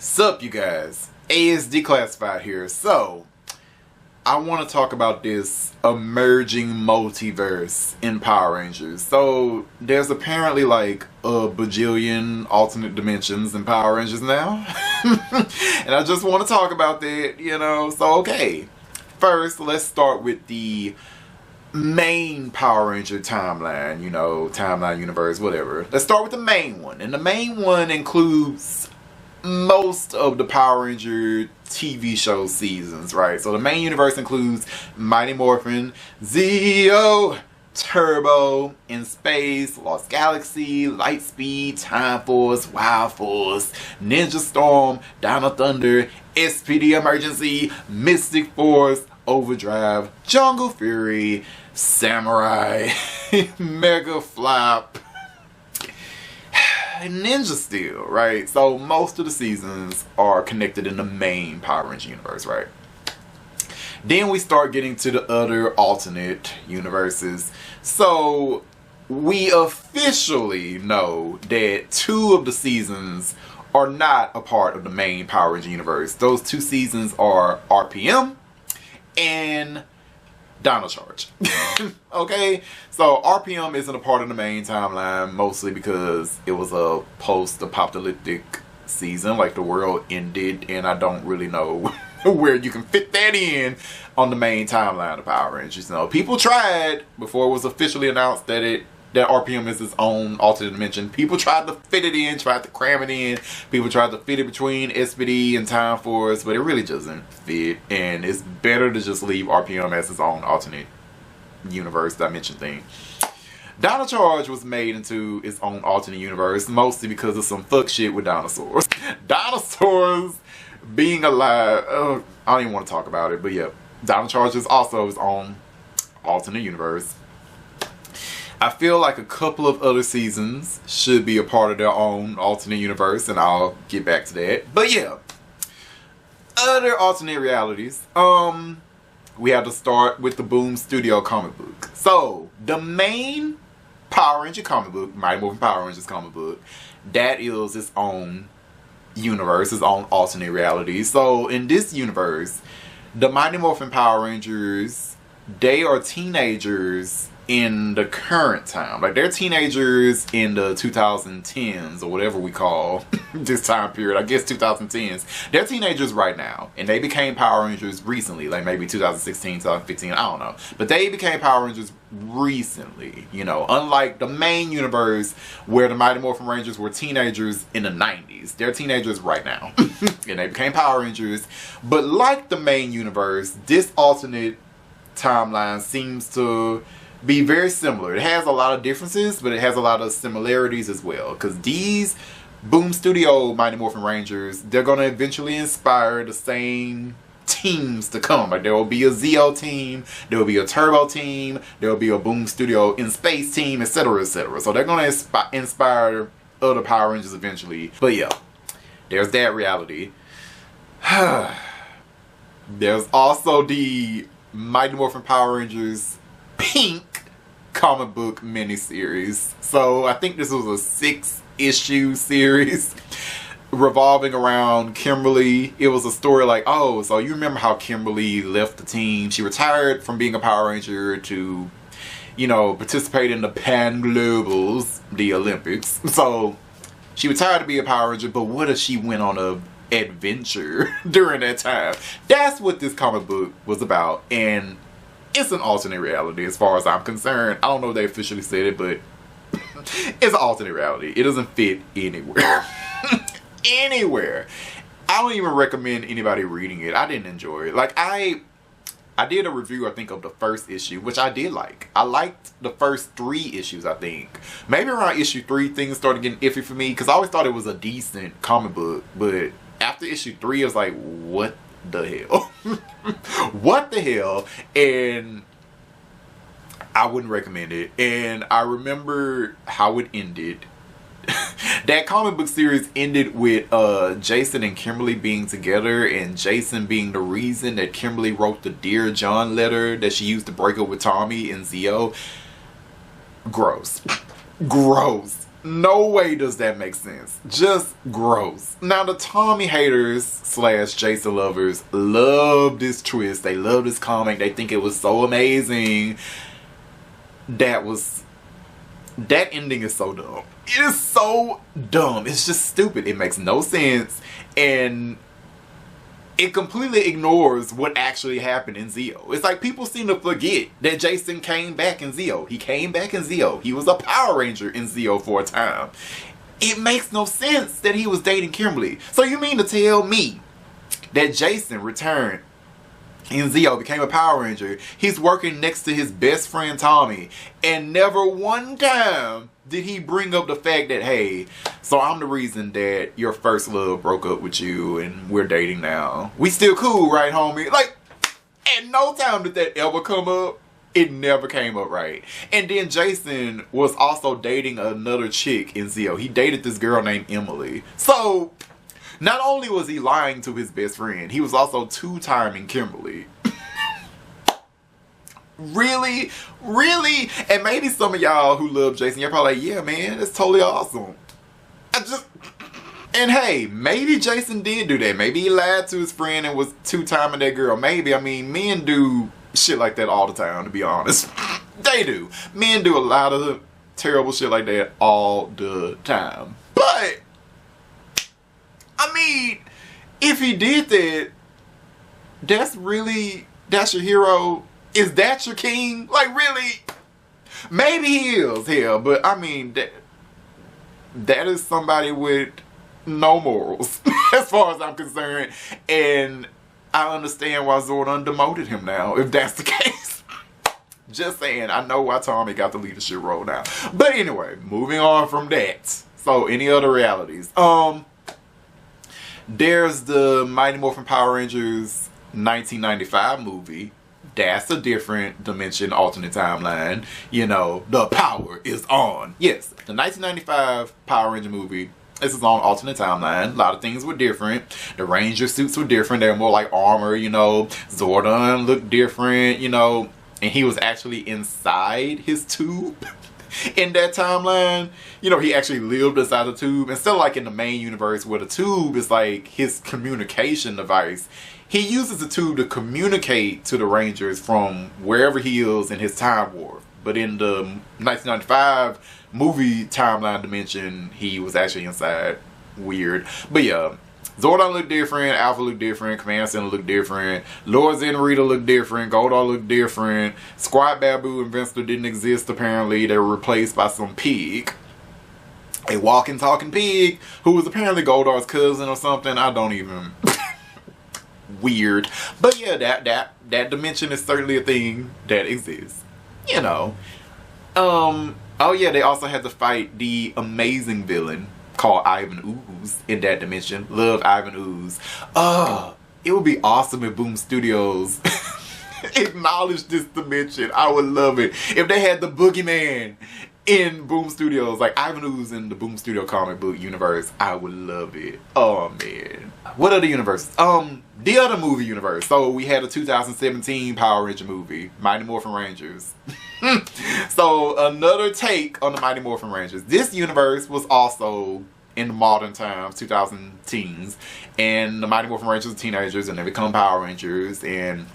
Sup, you guys? ASD Classified here. So, I want to talk about this emerging multiverse in Power Rangers. So, there's apparently like a bajillion alternate dimensions in Power Rangers now. And I just want to talk about that, So, okay. First, let's start with the main Power Ranger timeline, timeline universe, whatever. Let's start with the main one. And the main one includes most of the Power Ranger TV show seasons, right? So the main universe includes Mighty Morphin, Zeo, Turbo, In Space, Lost Galaxy, Lightspeed, Time Force, Wild Force, Ninja Storm, Dino Thunder, SPD Emergency, Mystic Force, Overdrive, Jungle Fury, Samurai, Mega Flop, Ninja Steel, right? So most of the seasons are connected in the main Power Ranger universe, right? Then we start getting to the other alternate universes. So we officially know that 2 of the seasons are not a part of the main Power Ranger universe. Those 2 seasons are RPM and Dino Charge. Okay, so RPM isn't a part of the main timeline, mostly because it was a post-apocalyptic season, like the world ended, and I don't really know where you can fit that in on the main timeline of Power Rangers. People tried before it was officially announced that RPM is its own alternate dimension. People tried to fit it in, tried to cram it in. People tried to fit it between SPD and Time Force, but it really doesn't fit. And it's better to just leave RPM as its own alternate universe dimension thing. Dino Charge was made into its own alternate universe, mostly because of some fuck shit with dinosaurs. Dinosaurs being alive. I don't even want to talk about it, but yeah. Dino Charge is also its own alternate universe. I feel like a couple of other seasons should be a part of their own alternate universe, and I'll get back to that. But yeah, other alternate realities. We have to start with the Boom Studio comic book. So, the main Power Ranger comic book, Mighty Morphin Power Rangers comic book, that is its own universe, its own alternate reality. So, in this universe, the Mighty Morphin Power Rangers, they are teenagers in the current time. Like, they're teenagers in the 2010s, or whatever we call this time period. I guess 2010s. They're teenagers right now, and they became Power Rangers recently, like maybe 2016, 2015, I don't know. But they became Power Rangers recently, unlike the main universe where the Mighty Morphin Rangers were teenagers in the 90s. They're teenagers right now, and they became Power Rangers. But like the main universe, this alternate timeline seems to be very similar. It has a lot of differences, but it has a lot of similarities as well. Because these Boom Studio Mighty Morphin Rangers, they're going to eventually inspire the same teams to come. Like, there will be a Zeo team, there will be a Turbo team, there will be a Boom Studio In Space team, etc., etc. So they're going to inspire other Power Rangers eventually. But yeah, there's that reality. There's also the Mighty Morphin Power Rangers Pink comic book miniseries. So I think this was a 6-issue series revolving around Kimberly. It was a story like, oh, so you remember how Kimberly left the team? She retired from being a Power Ranger to, participate in the Pan Globals, the Olympics. So she retired to be a Power Ranger, but what if she went on a adventure during that time? That's what this comic book was about, and it's an alternate reality as far as I'm concerned. I don't know if they officially said it, but it's an alternate reality. It doesn't fit anywhere. Anywhere. I don't even recommend anybody reading it. I didn't enjoy it. Like, I did a review, I think, of the first issue, which I did like. I liked the first 3 issues, I think. Maybe around issue 3, things started getting iffy for me, because I always thought it was a decent comic book. But after issue 3, it was like, what the hell? What the hell? And I wouldn't recommend it. And I remember how it ended. That comic book series ended with Jason and Kimberly being together, and Jason being the reason that Kimberly wrote the Dear John letter that she used to break up with Tommy and Zeo. Gross. Gross. No way does that make sense. Just gross. Now the Tommy haters slash Jason lovers love this twist. They love this comic. They think it was so amazing. That ending is so dumb. It is so dumb. It's just stupid. It makes no sense. And it completely ignores what actually happened in Zeo. It's like people seem to forget that Jason came back in Zeo. He came back in Zeo. He was a Power Ranger in Zeo for a time. It makes no sense that he was dating Kimberly. So you mean to tell me that Jason returned in Zeo, became a Power Ranger, he's working next to his best friend Tommy, and never one time did he bring up the fact that, hey, so I'm the reason that your first love broke up with you and we're dating now. We still cool, right, homie? Like, at no time did that ever come up. It never came up, right? And then Jason was also dating another chick in Zeo. He dated this girl named Emily. So not only was he lying to his best friend, he was also two-timing Kimberly. Really? Really? And maybe some of y'all who love Jason, you're probably like, yeah, man, that's totally awesome. And hey, maybe Jason did do that. Maybe he lied to his friend and was two-timing that girl. Maybe. I mean, men do shit like that all the time, to be honest. They do. Men do a lot of terrible shit like that all the time. But I mean, if he did that, that's your hero? Is that your king? Like, really? Maybe he is, hell, but I mean, that is somebody with no morals, as far as I'm concerned, and I understand why Zordon demoted him now, if that's the case. Just saying, I know why Tommy got the leadership role now. But anyway, moving on from that. So, any other realities? There's the Mighty Morphin Power Rangers 1995 movie. That's a different dimension, alternate timeline. You know, the power is on. Yes, the 1995 Power Ranger movie. This is on alternate timeline. A lot of things were different. The Ranger suits were different. They were more like armor, you know. Zordon looked different, you know. And he was actually inside his tube. In that timeline, you know, he actually lived inside the tube. Instead of like in the main universe where the tube is like his communication device, he uses the tube to communicate to the Rangers from wherever he is in his time warp. But in the 1995 movie timeline dimension, he was actually inside. Weird. But yeah, Zordon looked different, Alpha looked different, Command Center looked different, Lord Zed and Rita looked different, Goldar looked different, Squad Babu and Venster didn't exist apparently. They were replaced by some pig. A walking, talking pig who was apparently Goldar's cousin or something. I don't even... Weird. But yeah, that dimension is certainly a thing that exists. You know. Oh yeah, they also had to fight the amazing villain called Ivan Ooze in that dimension. Love Ivan Ooze. It would be awesome if Boom Studios acknowledged this dimension. I would love it. If they had the Boogeyman in Boom Studios, like Ivan Ooze in the Boom Studio comic book universe, I would love it. Oh man. What other universes? The other movie universe. So we had a 2017 Power Ranger movie, Mighty Morphin Rangers. So another take on the Mighty Morphin Rangers. This universe was also in the modern times, 2010s, and the Mighty Morphin Rangers are teenagers and they become Power Rangers, and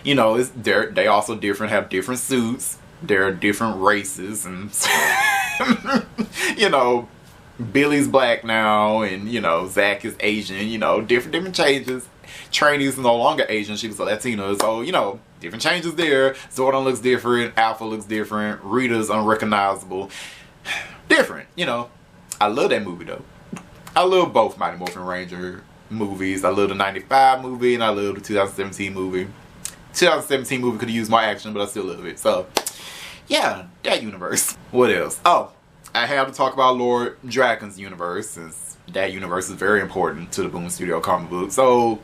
you know, they also have different suits. There are different races, and you know, Billy's black now, and you know, Zach is Asian. You know, different changes. Trainee is no longer Asian; she was a Latina. So you know, different changes there. Zordon looks different. Alpha looks different. Rita's unrecognizable. Different, you know. I love that movie though. I love both Mighty Morphin Ranger movies. I love the '95 movie, and I love the 2017 movie. 2017 movie could have used more action, but I still love it. So. Yeah, that universe. What else? Oh, I have to talk about Lord Draken's universe, since that universe is very important to the Boom Studio comic book. So,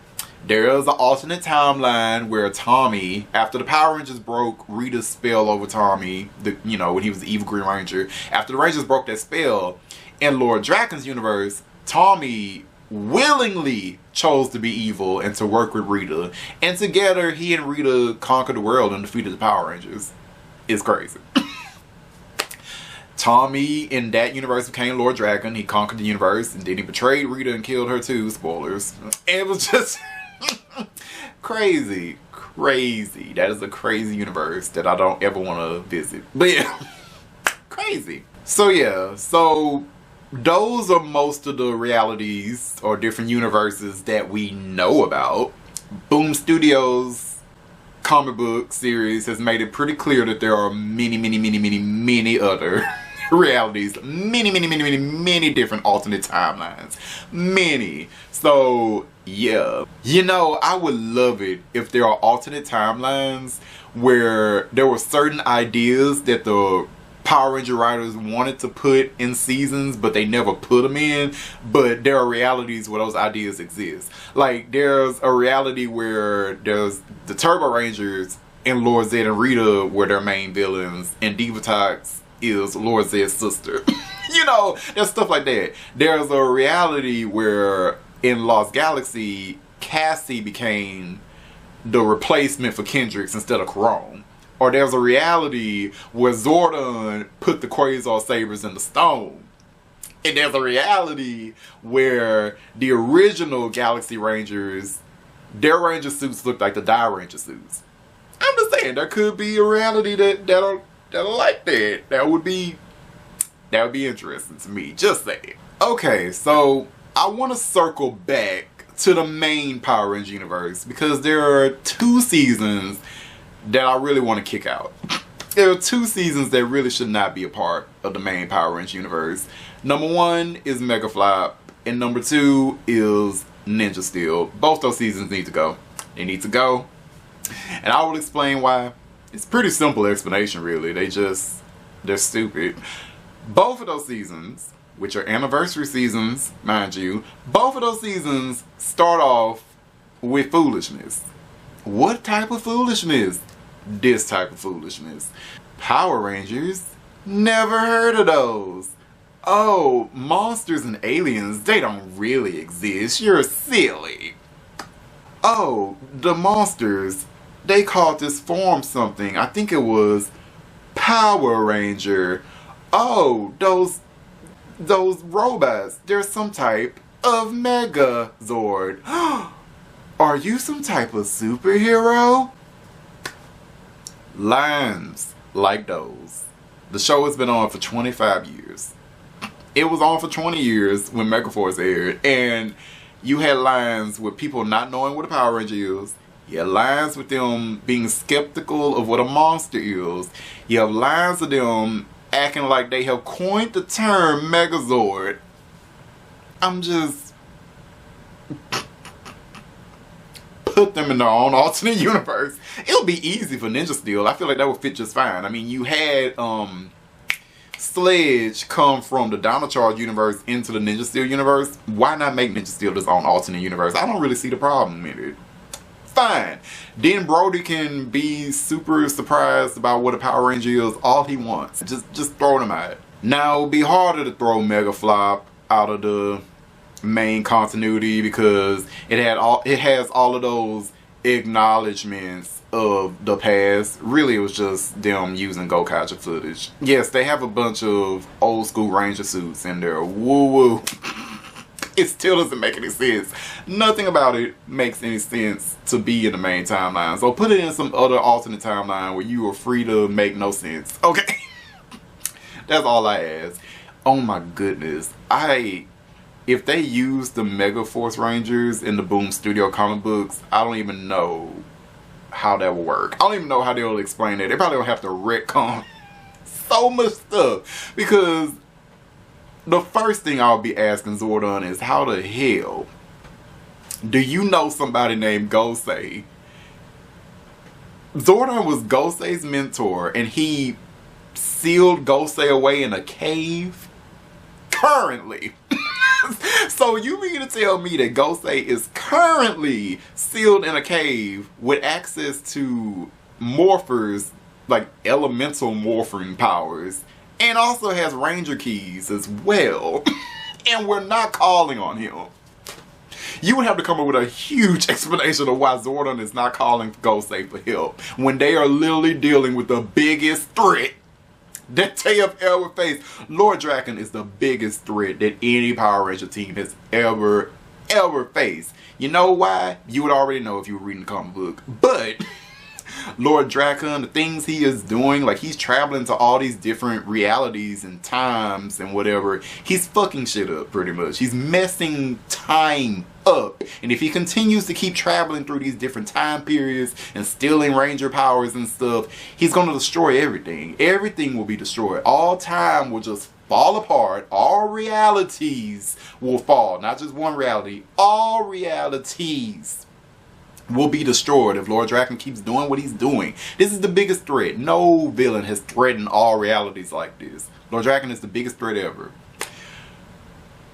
there is an alternate timeline where Tommy, after the Power Rangers broke Rita's spell over Tommy, you know, when he was the evil Green Ranger, after the Rangers broke that spell, in Lord Draken's universe, Tommy willingly chose to be evil and to work with Rita. And together, he and Rita conquered the world and defeated the Power Rangers. Is crazy. Tommy in that universe became Lord Dragon. He conquered the universe, and then he betrayed Rita and killed her too. Spoilers. And it was just crazy. Crazy. That is a crazy universe that I don't ever want to visit. But yeah, crazy. So yeah, so those are most of the realities or different universes that we know about. Boom Studios comic book series has made it pretty clear that there are many other realities. Many different alternate timelines. Many. So yeah. You know, I would love it if there are alternate timelines where there were certain ideas that the Power Ranger writers wanted to put in seasons, but they never put them in. But there are realities where those ideas exist. Like, there's a reality where there's the Turbo Rangers and Lord Zed and Rita were their main villains, and Divatox is Lord Zed's sister. You know, there's stuff like that. There's a reality where in Lost Galaxy, Cassie became the replacement for Kendrix instead of Chrome. Or there's a reality where Zordon put the Quasar Sabers in the stone. And there's a reality where the original Galaxy Rangers, their Ranger suits look like the Die Ranger suits. I'm just saying, there could be a reality that'll like that. That would be interesting to me. Just saying. Okay, so I want to circle back to the main Power Ranger universe because there are 2 seasons that I really want to kick out. There are 2 seasons that really should not be a part of the main Power Ranger universe. Number 1 is Mega Flop, and number 2 is Ninja Steel. Both those seasons need to go. They need to go. And I will explain why. It's a pretty simple explanation, really. They're stupid. Both of those seasons, which are anniversary seasons, mind you, both of those seasons start off with foolishness. What type of foolishness? This type of foolishness. Power Rangers? Never heard of those. Oh, monsters and aliens, they don't really exist. You're silly. Oh, the monsters, they called this form something. I think it was Power Ranger. Oh, those robots, they're some type of Mega Zord. Are you some type of superhero? Lines like those. The show has been on for 25 years. It was on for 20 years when Megaforce aired, and you had lines with people not knowing what a Power Ranger is. You have lines with them being skeptical of what a monster is. You have lines of them acting like they have coined the term Megazord. I'm just... put them in their own alternate universe. It'll be easy for Ninja Steel. I feel like that would fit just fine. I mean, you had Sledge come from the Dino Charge universe into the Ninja Steel universe. Why not make Ninja Steel his own alternate universe? I don't really see the problem in it. Fine. Then Brody can be super surprised about what a Power Ranger is all he wants. Just throw them out. Now, it would be harder to throw Mega Flop out of the main continuity because it has all of those acknowledgments of the past. Really, it was just them using Gokaiger footage. Yes, they have a bunch of old school Ranger suits in there. Woo woo. It still doesn't make any sense. Nothing about it makes any sense to be in the main timeline. So put it in some other alternate timeline where you are free to make no sense. Okay. That's all I ask. Oh my goodness. If they use the Mega Force Rangers in the Boom Studio comic books, I don't even know how that will work. I don't even know how they'll explain that. They probably will have to retcon so much stuff. Because the first thing I'll be asking Zordon is, how the hell do you know somebody named Gosei? Zordon was Gosei's mentor, and he sealed Gosei away in a cave currently. So you mean to tell me that Gosei is currently sealed in a cave with access to morphers, like elemental morphing powers, and also has Ranger keys as well, and we're not calling on him? You would have to come up with a huge explanation of why Zordon is not calling Gosei for help when they are literally dealing with the biggest threat that they have ever faced. Lord Draken is the biggest threat that any Power Ranger team has ever faced. You know why? You would already know if you were reading the comic book. But Lord Draken, the things he is doing, like he's traveling to all these different realities and times and whatever. He's fucking shit up pretty much. He's messing time up. And if he continues to keep traveling through these different time periods and stealing Ranger powers and stuff, he's going to destroy everything. Everything will be destroyed. All time will just fall apart. All realities will fall. Not just one reality. All realities will be destroyed if Lord Draken keeps doing what he's doing. This is the biggest threat. No villain has threatened all realities like this. Lord Draken is the biggest threat ever.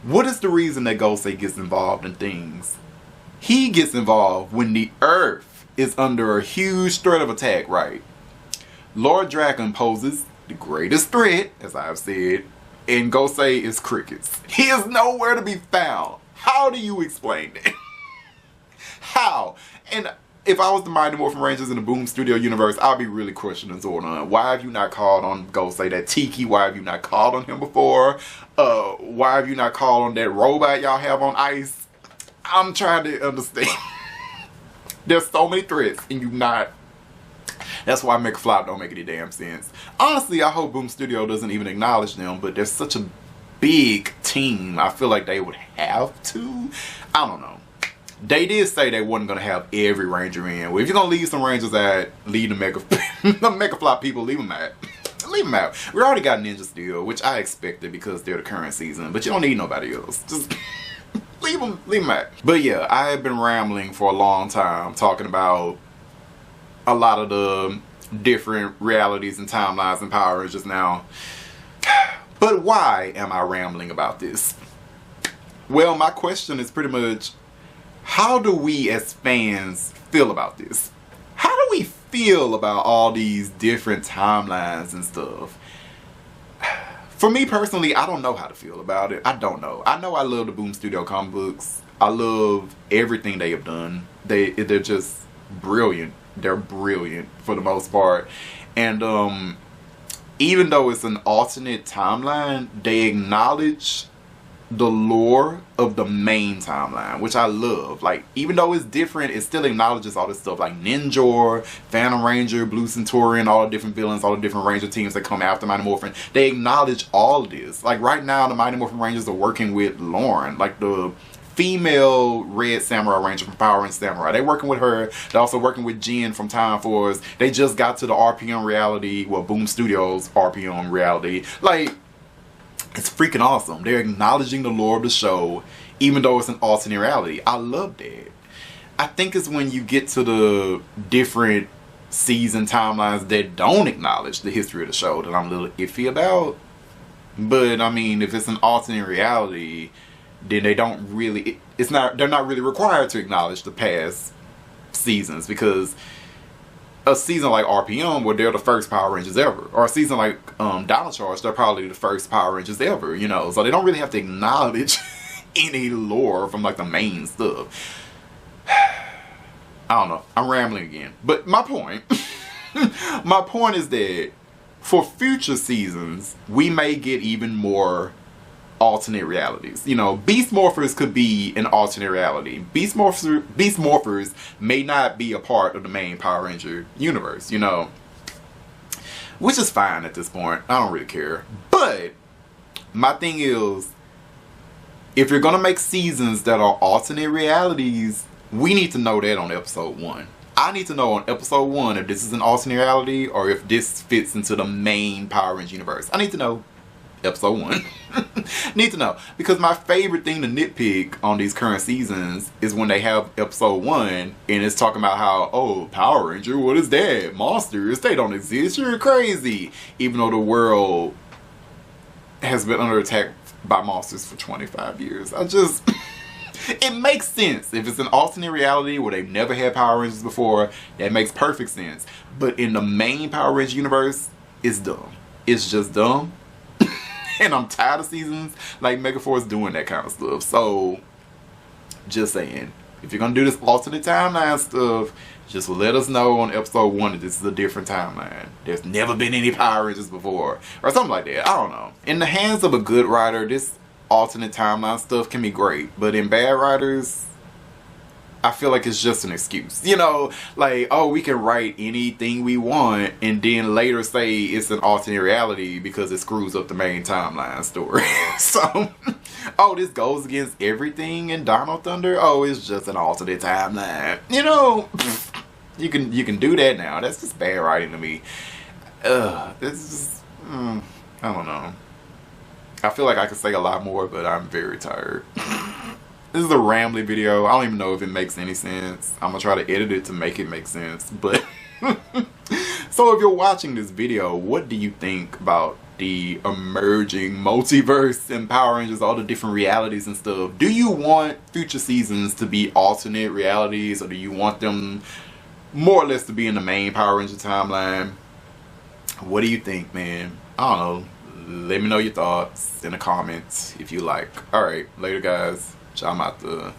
What is the reason that Ghostface gets involved in things? He gets involved when the Earth is under a huge threat of attack, right? Lord Draken poses the greatest threat, as I have said, and Ghostface is crickets. He is nowhere to be found. How do you explain that? How? And if I was the Mighty Morphin Rangers in the Boom Studio universe, I'd be really questioning Zordon. Why have you not called on Ghostface, that Tiki? Why have you not called on him before? Why have you not called on that robot y'all have on ice? I'm trying to understand. There's so many threats and you not. That's why Make a Flop don't make any damn sense. Honestly, I hope Boom Studio doesn't even acknowledge them, but they're such a big team. I feel like they would have to. I don't know. They did say they wasn't going to have every Ranger in. Well, if you're going to leave some Rangers out, leave the Mega Flop people, leave them out. Leave them out. We already got Ninja Steel, which I expected because they're the current season. But you don't need nobody else. Just leave them out. But yeah, I have been rambling for a long time talking about a lot of the different realities and timelines and Power Rangers now. But why am I rambling about this? Well, my question is pretty much, how do we as fans feel about this? How do we feel about all these different timelines and stuff? For me personally, I don't know how to feel about it. I don't know. I know I love the Boom Studio comic books. I love everything they have done. They're just brilliant. They're brilliant for the most part. And even though it's an alternate timeline, they acknowledge the lore of the main timeline, which I love. Like, even though it's different, it still acknowledges all this stuff like Ninja, Phantom Ranger, Blue Centurion, all the different villains, all the different Ranger teams that come after Mighty Morphin. They acknowledge all of this. Like, right now, the Mighty Morphin Rangers are working with Lauren, like the female Red Samurai Ranger from Power and Samurai. They're working with her. They're also working with Jen from Time Force. They just got to the RPM reality, well, Boom Studios RPM reality. Like, it's freaking awesome. They're acknowledging the lore of the show, even though it's an alternate reality. I love that. I think it's when you get to the different season timelines that don't acknowledge the history of the show that I'm a little iffy about. But I mean, if it's an alternate reality, then they don't really, they're not really required to acknowledge the past seasons, because a season like RPM, where they're the first Power Rangers ever, or a season like Dino Charge, they're probably the first Power Rangers ever, you know, so they don't really have to acknowledge any lore from like the main stuff. I don't know, I'm rambling again, but my point my point is that for future seasons we may get even more alternate realities. You know, Beast Morphers could be an alternate reality. Beast Morphers may not be a part of the main Power Ranger universe, you know, which is fine at this point. I don't really care. But my thing is, if you're gonna make seasons that are alternate realities, we need to know that on episode 1. I need to know on episode 1 if this is an alternate reality or if this fits into the main Power Ranger universe. I need to know episode 1. Need to know, because my favorite thing to nitpick on these current seasons is when they have episode 1 and it's talking about how, oh, Power Ranger, what is that? Monsters, they don't exist, you're crazy. Even though the world has been under attack by monsters for 25 years. It makes sense. If it's an alternate reality where they've never had Power Rangers before, that makes perfect sense. But in the main Power Ranger universe, it's dumb. It's just dumb. And I'm tired of seasons like Megaforce doing that kind of stuff. So, just saying. If you're gonna do this alternate timeline stuff, just let us know on episode 1 that this is a different timeline. There's never been any Power Rangers before. Or something like that. I don't know. In the hands of a good writer, this alternate timeline stuff can be great. But in bad writers, I feel like it's just an excuse. You know, like, oh, we can write anything we want and then later say it's an alternate reality because it screws up the main timeline story. So, oh, this goes against everything in Dino Thunder? Oh, it's just an alternate timeline. You know, you can do that now. That's just bad writing to me. This is, I don't know. I feel like I could say a lot more, but I'm very tired. This is a rambly video. I don't even know if it makes any sense. I'm gonna try to edit it to make it make sense. But so if you're watching this video, what do you think about the emerging multiverse and Power Rangers, all the different realities and stuff? Do you want future seasons to be alternate realities, or do you want them more or less to be in the main Power Ranger timeline? What do you think, man? I don't know. Let me know your thoughts in the comments if you like. Alright, later guys. I'm out the